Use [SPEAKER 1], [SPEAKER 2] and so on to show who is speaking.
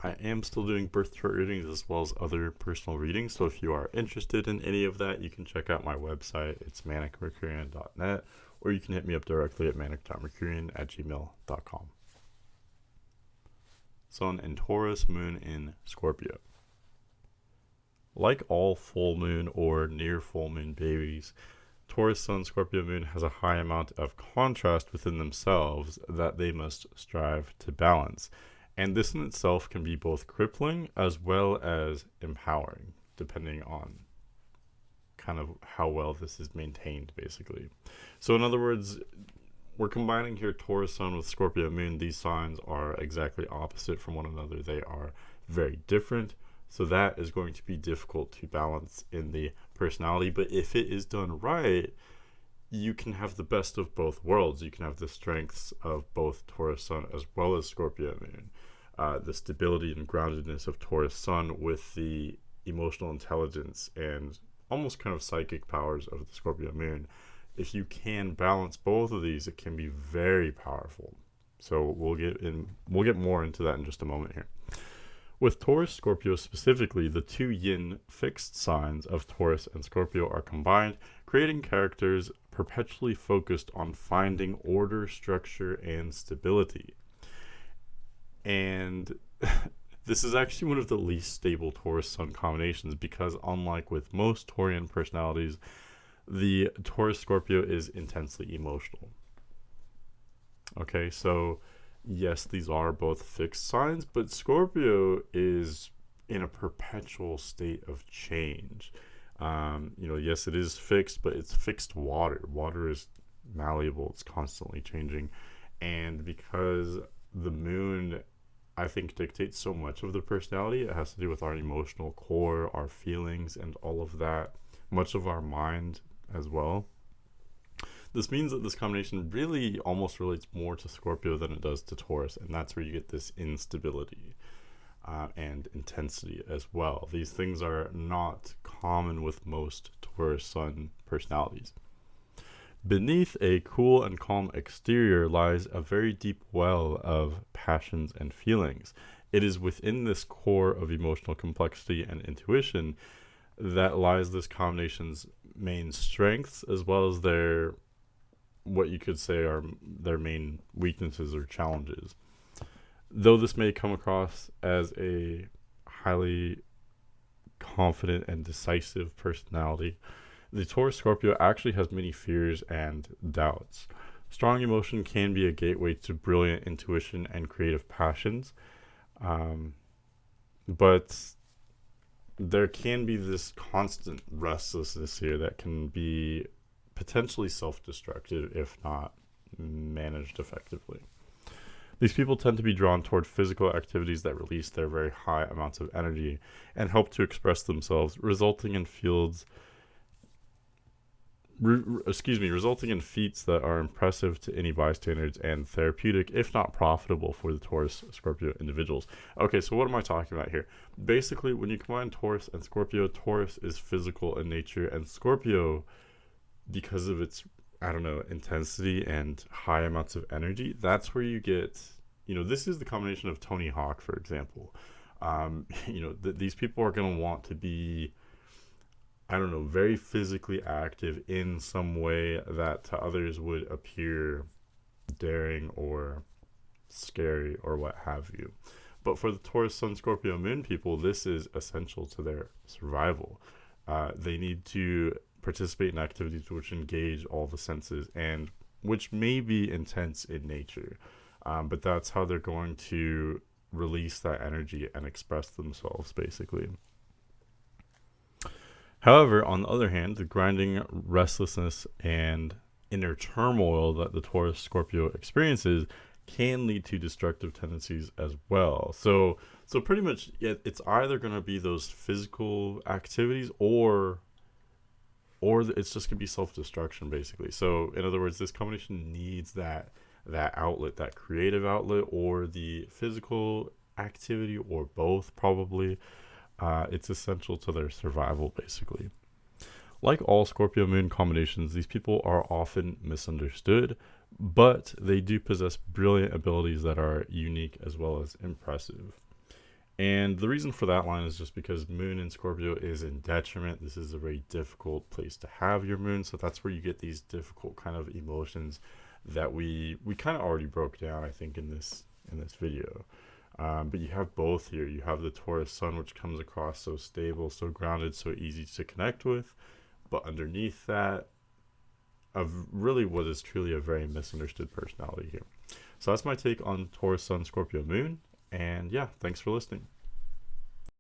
[SPEAKER 1] I am still doing birth chart readings as well as other personal readings. So if you are interested in any of that, you can check out my website. It's manic.mercurian.net, or you can hit me up directly at manic.mercurian@gmail.com. Sun in Taurus, Moon in Scorpio. Like all full moon or near full moon babies, Taurus Sun Scorpio Moon has a high amount of contrast within themselves that they must strive to balance. And this in itself can be both crippling as well as empowering, depending on kind of how well this is maintained, basically. So, in other words, we're combining here Taurus Sun with Scorpio Moon. These signs are exactly opposite from one another. They are very different. So that is going to be difficult to balance in the personality. But if it is done right, you can have the best of both worlds. You can have the strengths of both Taurus Sun as well as Scorpio Moon. The stability and groundedness of Taurus Sun with the emotional intelligence and almost kind of psychic powers of the Scorpio Moon. If you can balance both of these, it can be very powerful. So we'll get more into that in just a moment here. With Taurus Scorpio specifically, the two yin fixed signs of Taurus and Scorpio are combined, creating characters perpetually focused on finding order, structure, and stability. And this is actually one of the least stable Taurus Sun combinations because, unlike with most Taurian personalities, the Taurus Scorpio is intensely emotional. Okay, so yes, these are both fixed signs, but Scorpio is in a perpetual state of change. Yes, it is fixed, but it's fixed water. Water is malleable, it's constantly changing. And because the moon, I think, dictates so much of the personality, it has to do with our emotional core, our feelings, and all of that, much of our mind as well. This means that this combination really almost relates more to Scorpio than it does to Taurus, and that's where you get this instability and intensity as well. These things are not common with most Taurus Sun personalities. Beneath a cool and calm exterior lies a very deep well of passions and feelings. It is within this core of emotional complexity and intuition that lies this combination's main strengths as well as their, what you could say are their main weaknesses or challenges. Though this may come across as a highly confident and decisive personality, the Taurus Scorpio actually has many fears and doubts. Strong emotion can be a gateway to brilliant intuition and creative passions, but there can be this constant restlessness here that can be potentially self-destructive if not managed effectively. These people tend to be drawn toward physical activities that release their very high amounts of energy and help to express themselves, resulting in feats that are impressive to any bystanders and therapeutic, if not profitable, for the Taurus Scorpio individuals. Okay, so what am I talking about here? Basically, when you combine Taurus and Scorpio, Taurus is physical in nature, and Scorpio, because of its intensity and high amounts of energy, that's where you get, this is the combination of Tony Hawk, for example. These people are going to want to be, very physically active in some way that to others would appear daring or scary or what have you. But for the Taurus Sun Scorpio Moon people, this is essential to their survival. They need to participate in activities which engage all the senses and which may be intense in nature, but that's how they're going to release that energy and express themselves, basically. However, on the other hand, the grinding restlessness and inner turmoil that the Taurus Scorpio experiences can lead to destructive tendencies as well. So pretty much it's either going to be those physical activities or it's just going to be self-destruction, basically. So in other words, this combination needs that outlet, that creative outlet, or the physical activity, or both probably. It's essential to their survival, basically. Like all Scorpio Moon combinations, these people are often misunderstood, but they do possess brilliant abilities that are unique as well as impressive. And the reason for that line is just because Moon in Scorpio is in detriment. This is a very difficult place to have your Moon, so that's where you get these difficult kind of emotions that we kind of already broke down, I think, in this video. But you have both here. You have the Taurus Sun, which comes across so stable, so grounded, so easy to connect with. But underneath that, of really what is truly a very misunderstood personality here. So that's my take on Taurus Sun, Scorpio Moon. And yeah, thanks for listening.